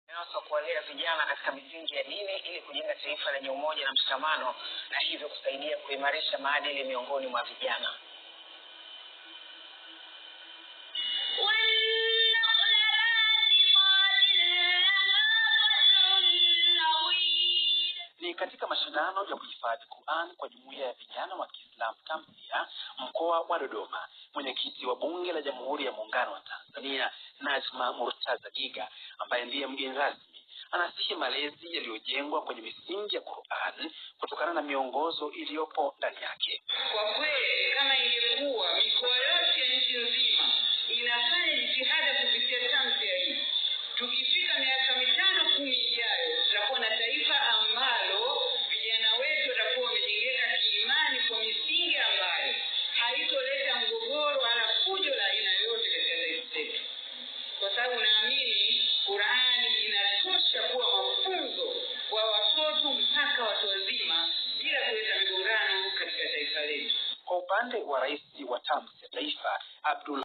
Inaweza kuwalea vijana katika misingi ya dini ili kujenga taifa lenye umoja na mshikamano na hivyo kusaidia kuimarisha maadili miongoni mwa vijana. Ni katika mashindano ya kuhifadhi Qur'an kwa jumuiya ya vijana wa Kiislamu Tamsia mkoa wa Dodoma, mwenyekiti wa Bunge la Jamhuri ya Muungano wa Tanzania Najma Murtaza Giga, ambaye ndiye mgeni rasmi, anasihi malezi yaliyojengwa kwenye misingi ya Qur'an kutokana na miongozo iliyopo ndani yake. Kwa kweli kama ingekuwa mikoa yote nchi nzima inafanya jitihada kupitia Tamsia hii, tukifika miaka 5-10 ijayo tutakuwa na taifa ambalo vijana wetu watakuwa wamejengeka kiimani kwa misingi ambayo haitoleta mgogoro wala fujo la aina yoyote katika taifa letu. Kwa sababu naamini Qur'ani inatosha kuwa mafunzo kwa watoto mpaka watu wazima bila kuleta migongano katika taifa letu. Kwa upande wa Rais wa Tamsia Taifa Abdul